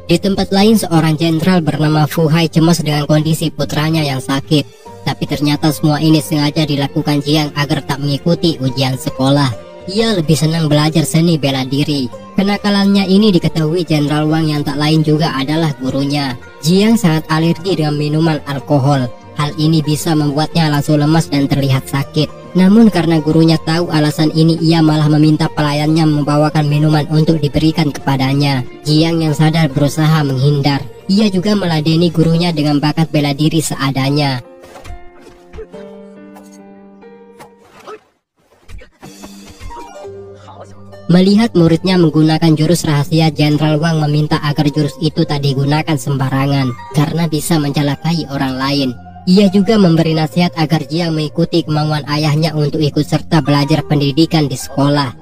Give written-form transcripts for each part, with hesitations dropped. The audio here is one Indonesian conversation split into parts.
Di tempat lain, seorang jenderal bernama Fu Hai cemas dengan kondisi putranya yang sakit. Tapi ternyata semua ini sengaja dilakukan Jiang agar tak mengikuti ujian sekolah. Ia lebih senang belajar seni bela diri. Kenakalannya ini diketahui Jenderal Wang yang tak lain juga adalah gurunya. Jiang sangat alergi dengan minuman alkohol. Hal ini bisa membuatnya langsung lemas dan terlihat sakit. Namun karena gurunya tahu alasan ini, ia malah meminta pelayannya membawakan minuman untuk diberikan kepadanya. Jiang yang sadar berusaha menghindar. Ia juga meladeni gurunya dengan bakat bela diri seadanya. Melihat muridnya menggunakan jurus rahasia, Jenderal Wang meminta agar jurus itu tak digunakan sembarangan karena bisa mencelakai orang lain. Ia juga memberi nasihat agar Jiang mengikuti kemauan ayahnya untuk ikut serta belajar pendidikan di sekolah.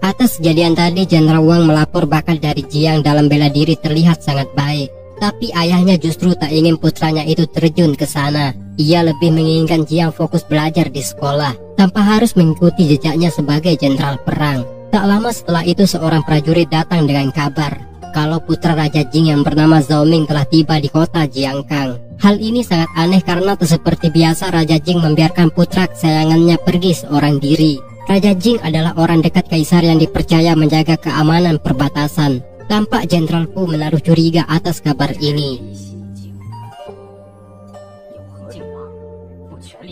Atas kejadian tadi, Jenderal Wang melapor bakat dari Jiang dalam bela diri terlihat sangat baik. Tapi ayahnya justru tak ingin putranya itu terjun ke sana. Ia lebih menginginkan Jiang fokus belajar di sekolah tanpa harus mengikuti jejaknya sebagai jenderal perang. Tak lama setelah itu, seorang prajurit datang dengan kabar kalau putra Raja Jing yang bernama Zhao Ming telah tiba di kota Jiangkang. Hal ini sangat aneh karena tak seperti biasa Raja Jing membiarkan putra kesayangannya pergi seorang diri. Raja Jing adalah orang dekat kaisar yang dipercaya menjaga keamanan perbatasan. Tampak Jenderal Fu menaruh curiga atas kabar ini.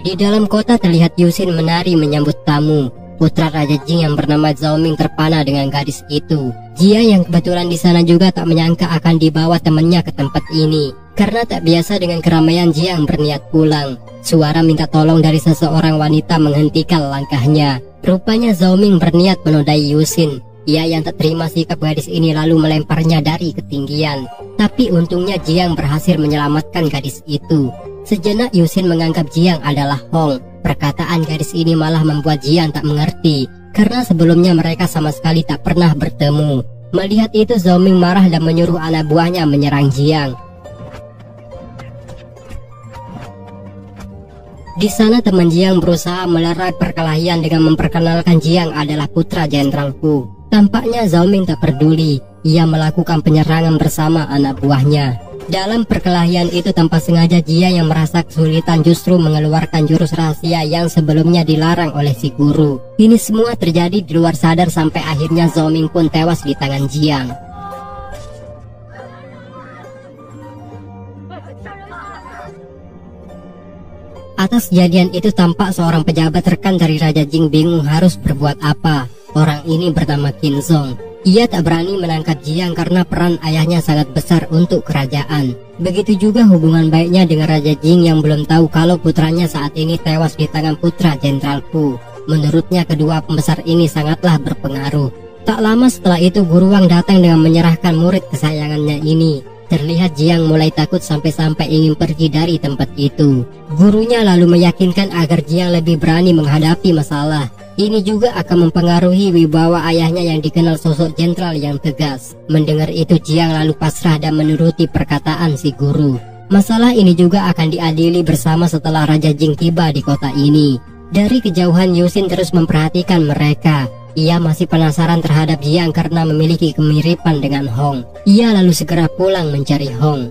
Di dalam kota terlihat Yusin menari menyambut tamu. Putra Raja Jing yang bernama Zhao Ming terpana dengan gadis itu. Jia yang kebetulan di sana juga tak menyangka akan dibawa temannya ke tempat ini. Karena tak biasa dengan keramaian, Jiang berniat pulang. Suara minta tolong dari seseorang wanita menghentikan langkahnya. Rupanya Zhao Ming berniat menodai Yusin. Ia yang tak terima sikap gadis ini lalu melemparnya dari ketinggian. Tapi untungnya Jiang berhasil menyelamatkan gadis itu. Sejenak Yusin menganggap Jiang adalah Hong. Perkataan gadis ini malah membuat Jiang tak mengerti, karena sebelumnya mereka sama sekali tak pernah bertemu. Melihat itu, Zhao Ming marah dan menyuruh anak buahnya menyerang Jiang. Di sana teman Jiang berusaha melerai perkelahian dengan memperkenalkan Jiang adalah putra Jenderal Fu. Tampaknya Zhao Ming tak peduli. Ia melakukan penyerangan bersama anak buahnya. Dalam perkelahian itu tanpa sengaja Jia yang merasa kesulitan justru mengeluarkan jurus rahasia yang sebelumnya dilarang oleh si guru. Ini semua terjadi di luar sadar sampai akhirnya Zhao Ming pun tewas di tangan Jiang. Atas kejadian itu tampak seorang pejabat rekan dari Raja Jing bingung harus berbuat apa. Orang ini bernama Qin Zhong. Ia tak berani menangkap Jiang karena peran ayahnya sangat besar untuk kerajaan. Begitu juga hubungan baiknya dengan Raja Jing yang belum tahu kalau putranya saat ini tewas di tangan putra Jenderal Fu. Menurutnya kedua pembesar ini sangatlah berpengaruh. Tak lama setelah itu Guru Wang datang dengan menyerahkan murid kesayangannya ini. Terlihat Jiang mulai takut sampai-sampai ingin pergi dari tempat itu. Gurunya lalu meyakinkan agar Jiang lebih berani menghadapi masalah. Ini juga akan mempengaruhi wibawa ayahnya yang dikenal sosok jenderal yang tegas. Mendengar itu Jiang lalu pasrah dan menuruti perkataan si guru. Masalah ini juga akan diadili bersama setelah Raja Jing tiba di kota ini. Dari kejauhan Yusin terus memperhatikan mereka. Ia masih penasaran terhadap Jiang karena memiliki kemiripan dengan Hong. Ia lalu segera pulang mencari Hong.